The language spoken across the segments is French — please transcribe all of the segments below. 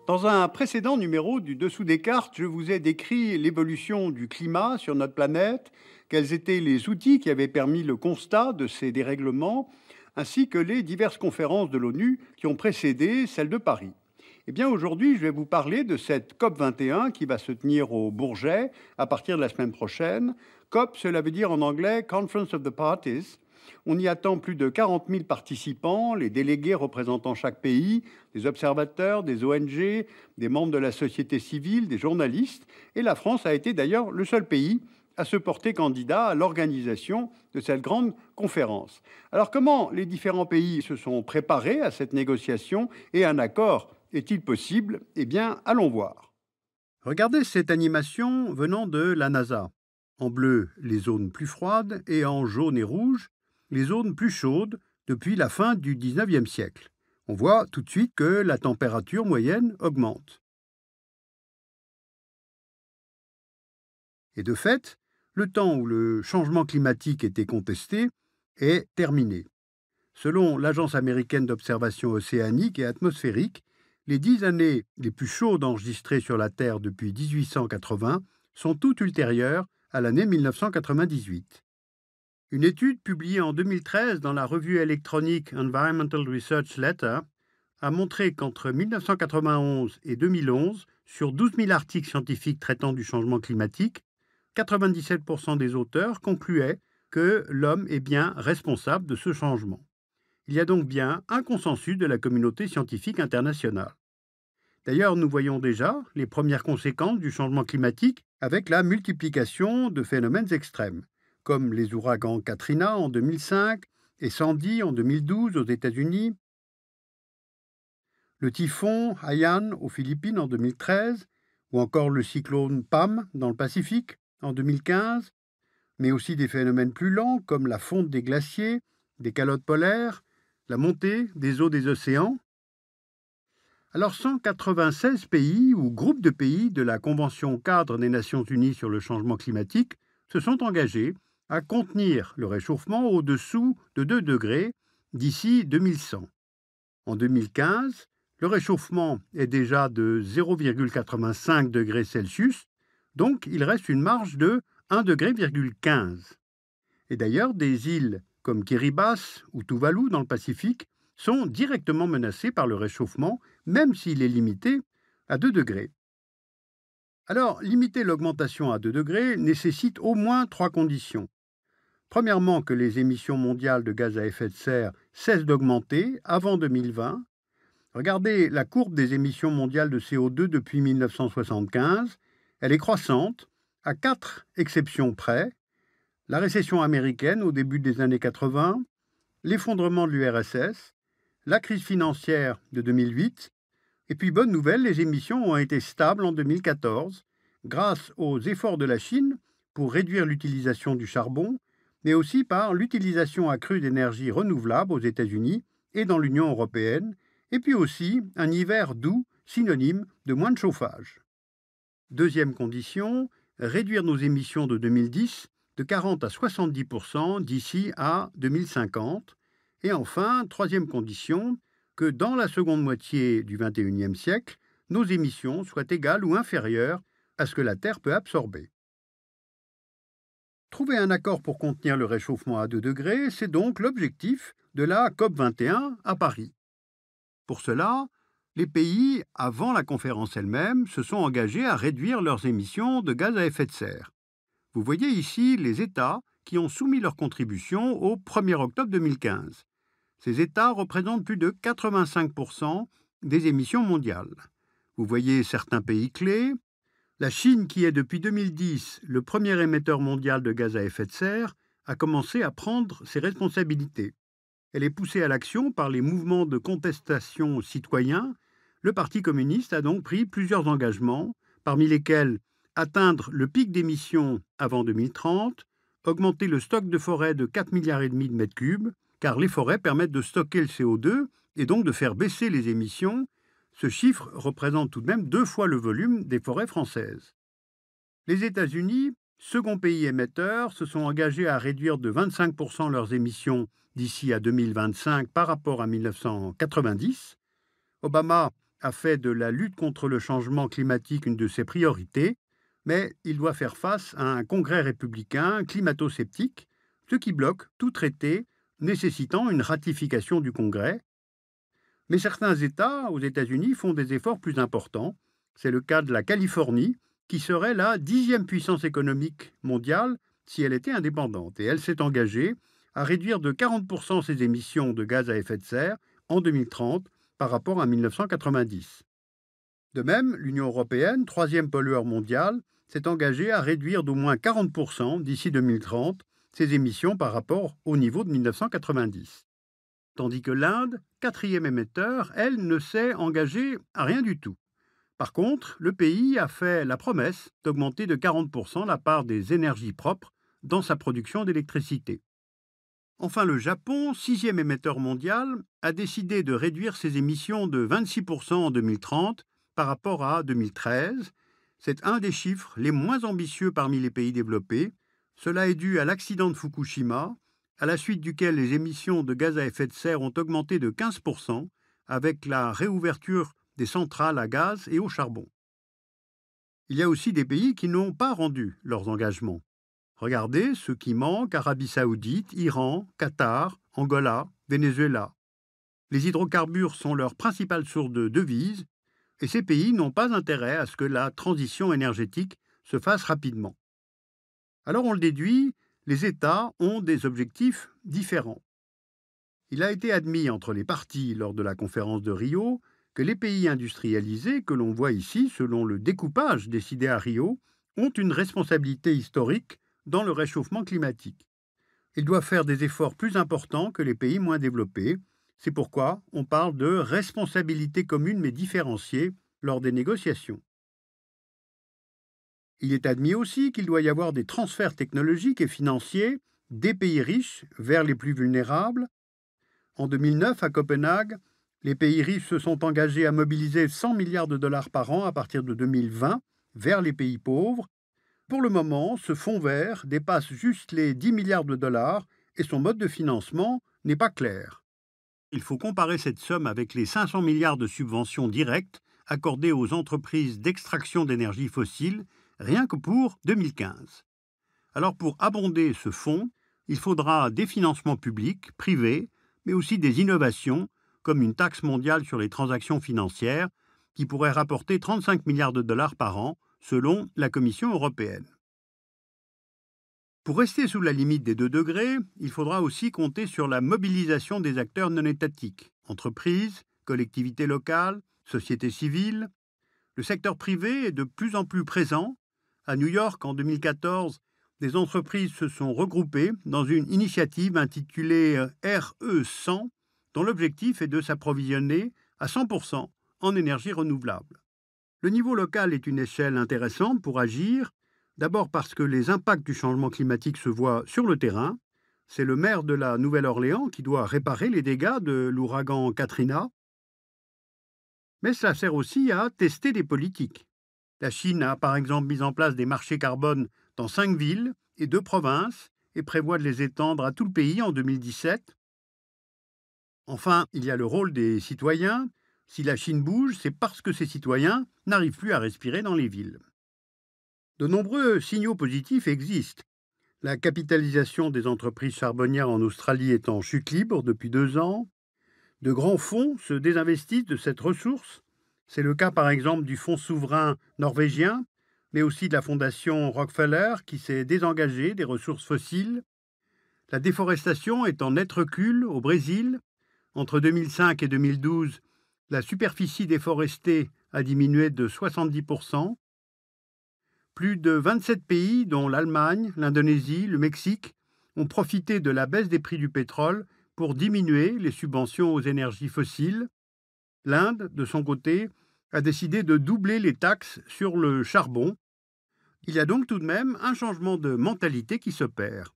Dans un précédent numéro du Dessous des cartes, je vous ai décrit l'évolution du climat sur notre planète, quels étaient les outils qui avaient permis le constat de ces dérèglements, ainsi que les diverses conférences de l'ONU qui ont précédé celle de Paris. Eh bien, aujourd'hui, je vais vous parler de cette COP 21 qui va se tenir au Bourget à partir de la semaine prochaine. COP, cela veut dire en anglais Conference of the Parties. On y attend plus de 40 000 participants, les délégués représentant chaque pays, des observateurs, des ONG, des membres de la société civile, des journalistes. Et la France a été d'ailleurs le seul pays à se porter candidat à l'organisation de cette grande conférence. Alors comment les différents pays se sont préparés à cette négociation et un accord est-il possible? Eh bien, allons voir. Regardez cette animation venant de la NASA. En bleu, les zones plus froides et en jaune et rouge, les zones plus chaudes depuis la fin du 19e siècle. On voit tout de suite que la température moyenne augmente. Et de fait, le temps où le changement climatique était contesté est terminé. Selon l'Agence américaine d'observation océanique et atmosphérique, les 10 années les plus chaudes enregistrées sur la Terre depuis 1880 sont toutes ultérieures à l'année 1998. Une étude publiée en 2013 dans la revue électronique Environmental Research Letter a montré qu'entre 1991 et 2011, sur 12 000 articles scientifiques traitant du changement climatique, 97% des auteurs concluaient que l'homme est bien responsable de ce changement. Il y a donc bien un consensus de la communauté scientifique internationale. D'ailleurs, nous voyons déjà les premières conséquences du changement climatique avec la multiplication de phénomènes extrêmes, comme les ouragans Katrina en 2005 et Sandy en 2012 aux États-Unis, le typhon Haiyan aux Philippines en 2013, ou encore le cyclone Pam dans le Pacifique en 2015, mais aussi des phénomènes plus lents comme la fonte des glaciers, des calottes polaires, la montée des eaux des océans. Alors 196 pays ou groupes de pays de la Convention cadre des Nations Unies sur le changement climatique se sont engagés à contenir le réchauffement au-dessous de 2 degrés d'ici 2100. En 2015, le réchauffement est déjà de 0,85 degrés Celsius, donc il reste une marge de 1,15 degré. Et d'ailleurs, des îles comme Kiribati ou Tuvalu dans le Pacifique sont directement menacées par le réchauffement, même s'il est limité à 2 degrés. Alors, limiter l'augmentation à 2 degrés nécessite au moins 3 conditions. Premièrement, que les émissions mondiales de gaz à effet de serre cessent d'augmenter avant 2020. Regardez la courbe des émissions mondiales de CO2 depuis 1975. Elle est croissante, à 4 exceptions près. La récession américaine au début des années 80, l'effondrement de l'URSS, la crise financière de 2008, et puis bonne nouvelle, les émissions ont été stables en 2014 grâce aux efforts de la Chine pour réduire l'utilisation du charbon, mais aussi par l'utilisation accrue d'énergie renouvelable aux États-Unis et dans l'Union européenne, et puis aussi un hiver doux, synonyme de moins de chauffage. Deuxième condition, réduire nos émissions de 2010 de 40 à 70% d'ici à 2050. Et enfin, troisième condition, que dans la seconde moitié du XXIe siècle, nos émissions soient égales ou inférieures à ce que la Terre peut absorber. Trouver un accord pour contenir le réchauffement à 2 degrés, c'est donc l'objectif de la COP 21 à Paris. Pour cela, les pays, avant la conférence elle-même, se sont engagés à réduire leurs émissions de gaz à effet de serre. Vous voyez ici les États qui ont soumis leur contribution au 1er octobre 2015. Ces États représentent plus de 85% des émissions mondiales. Vous voyez certains pays clés. La Chine, qui est depuis 2010 le premier émetteur mondial de gaz à effet de serre, a commencé à prendre ses responsabilités. Elle est poussée à l'action par les mouvements de contestation citoyens. Le Parti communiste a donc pris plusieurs engagements, parmi lesquels atteindre le pic d'émissions avant 2030, augmenter le stock de forêt de 4,5 milliards de mètres cubes, car les forêts permettent de stocker le CO2 et donc de faire baisser les émissions. Ce chiffre représente tout de même 2 fois le volume des forêts françaises. Les États-Unis, second pays émetteur, se sont engagés à réduire de 25% leurs émissions d'ici à 2025 par rapport à 1990. Obama a fait de la lutte contre le changement climatique une de ses priorités, mais il doit faire face à un Congrès républicain climato-sceptique, ce qui bloque tout traité nécessitant une ratification du Congrès. Mais certains États aux États-Unis font des efforts plus importants. C'est le cas de la Californie, qui serait la 10e puissance économique mondiale si elle était indépendante. Et elle s'est engagée à réduire de 40% ses émissions de gaz à effet de serre en 2030 par rapport à 1990. De même, l'Union européenne, troisième pollueur mondial, s'est engagée à réduire d'au moins 40% d'ici 2030 ses émissions par rapport au niveau de 1990. Tandis que l'Inde, quatrième émetteur, elle ne s'est engagée à rien du tout. Par contre, le pays a fait la promesse d'augmenter de 40% la part des énergies propres dans sa production d'électricité. Enfin, le Japon, sixième émetteur mondial, a décidé de réduire ses émissions de 26% en 2030 par rapport à 2013. C'est un des chiffres les moins ambitieux parmi les pays développés. Cela est dû à l'accident de Fukushima, à la suite duquel les émissions de gaz à effet de serre ont augmenté de 15% avec la réouverture des centrales à gaz et au charbon. Il y a aussi des pays qui n'ont pas rendu leurs engagements. Regardez ceux qui manquent: Arabie Saoudite, Iran, Qatar, Angola, Venezuela. Les hydrocarbures sont leur principale source de devises et ces pays n'ont pas intérêt à ce que la transition énergétique se fasse rapidement. Alors on le déduit, les États ont des objectifs différents. Il a été admis entre les parties lors de la conférence de Rio que les pays industrialisés que l'on voit ici, selon le découpage décidé à Rio, ont une responsabilité historique dans le réchauffement climatique. Ils doivent faire des efforts plus importants que les pays moins développés. C'est pourquoi on parle de responsabilité commune mais différenciée lors des négociations. Il est admis aussi qu'il doit y avoir des transferts technologiques et financiers des pays riches vers les plus vulnérables. En 2009, à Copenhague, les pays riches se sont engagés à mobiliser 100 milliards de dollars par an à partir de 2020 vers les pays pauvres. Pour le moment, ce fonds vert dépasse juste les 10 milliards de dollars et son mode de financement n'est pas clair. Il faut comparer cette somme avec les 500 milliards de subventions directes accordées aux entreprises d'extraction d'énergie fossile rien que pour 2015. Alors pour abonder ce fonds, il faudra des financements publics, privés, mais aussi des innovations, comme une taxe mondiale sur les transactions financières, qui pourrait rapporter 35 milliards de dollars par an, selon la Commission européenne. Pour rester sous la limite des 2 degrés, il faudra aussi compter sur la mobilisation des acteurs non étatiques, entreprises, collectivités locales, sociétés civiles. Le secteur privé est de plus en plus présent. À New York, en 2014, des entreprises se sont regroupées dans une initiative intitulée RE100, dont l'objectif est de s'approvisionner à 100% en énergie renouvelable. Le niveau local est une échelle intéressante pour agir, d'abord parce que les impacts du changement climatique se voient sur le terrain. C'est le maire de la Nouvelle-Orléans qui doit réparer les dégâts de l'ouragan Katrina. Mais ça sert aussi à tester des politiques. La Chine a par exemple mis en place des marchés carbone dans 5 villes et 2 provinces et prévoit de les étendre à tout le pays en 2017. Enfin, il y a le rôle des citoyens. Si la Chine bouge, c'est parce que ses citoyens n'arrivent plus à respirer dans les villes. De nombreux signaux positifs existent. La capitalisation des entreprises charbonnières en Australie est en chute libre depuis 2 ans. De grands fonds se désinvestissent de cette ressource. C'est le cas par exemple du fonds souverain norvégien, mais aussi de la fondation Rockefeller qui s'est désengagée des ressources fossiles. La déforestation est en net recul au Brésil. Entre 2005 et 2012, la superficie déforestée a diminué de 70%. Plus de 27 pays, dont l'Allemagne, l'Indonésie, le Mexique, ont profité de la baisse des prix du pétrole pour diminuer les subventions aux énergies fossiles. L'Inde, de son côté, a décidé de doubler les taxes sur le charbon. Il y a donc tout de même un changement de mentalité qui s'opère.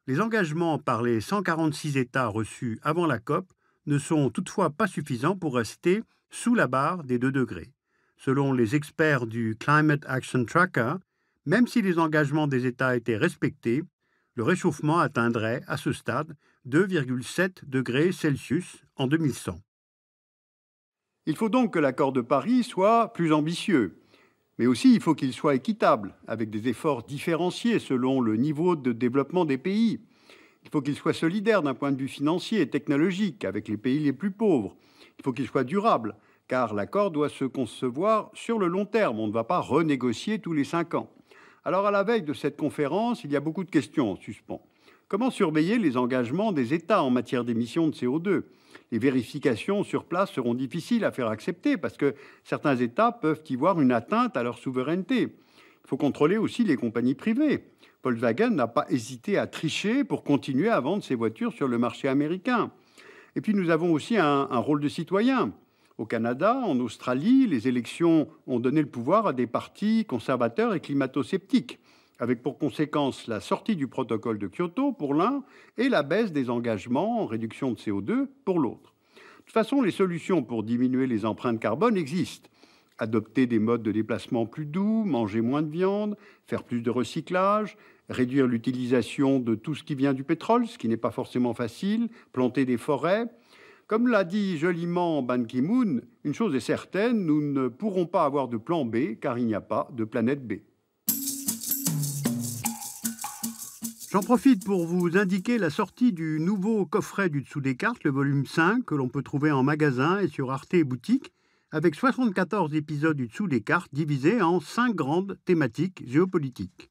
Les engagements par les 146 États reçus avant la COP ne sont toutefois pas suffisants pour rester sous la barre des 2 degrés. Selon les experts du Climate Action Tracker, même si les engagements des États étaient respectés, le réchauffement atteindrait à ce stade 2,7 degrés Celsius en 2100. Il faut donc que l'accord de Paris soit plus ambitieux. Mais aussi, il faut qu'il soit équitable, avec des efforts différenciés selon le niveau de développement des pays. Il faut qu'il soit solidaire d'un point de vue financier et technologique avec les pays les plus pauvres. Il faut qu'il soit durable, car l'accord doit se concevoir sur le long terme. On ne va pas renégocier tous les 5 ans. Alors, à la veille de cette conférence, il y a beaucoup de questions en suspens. Comment surveiller les engagements des États en matière d'émissions de CO2 ? Les vérifications sur place seront difficiles à faire accepter parce que certains États peuvent y voir une atteinte à leur souveraineté. Il faut contrôler aussi les compagnies privées. Volkswagen n'a pas hésité à tricher pour continuer à vendre ses voitures sur le marché américain. Et puis nous avons aussi un rôle de citoyen. Au Canada, en Australie, les élections ont donné le pouvoir à des partis conservateurs et climato-sceptiques, avec pour conséquence la sortie du protocole de Kyoto pour l'un et la baisse des engagements en réduction de CO2 pour l'autre. De toute façon, les solutions pour diminuer les empreintes carbone existent. Adopter des modes de déplacement plus doux, manger moins de viande, faire plus de recyclage, réduire l'utilisation de tout ce qui vient du pétrole, ce qui n'est pas forcément facile, planter des forêts. Comme l'a dit joliment Ban Ki-moon, une chose est certaine, nous ne pourrons pas avoir de plan B car il n'y a pas de planète B. J'en profite pour vous indiquer la sortie du nouveau coffret du Dessous des cartes, le volume 5, que l'on peut trouver en magasin et sur Arte Boutique, avec 74 épisodes du Dessous des cartes divisés en 5 grandes thématiques géopolitiques.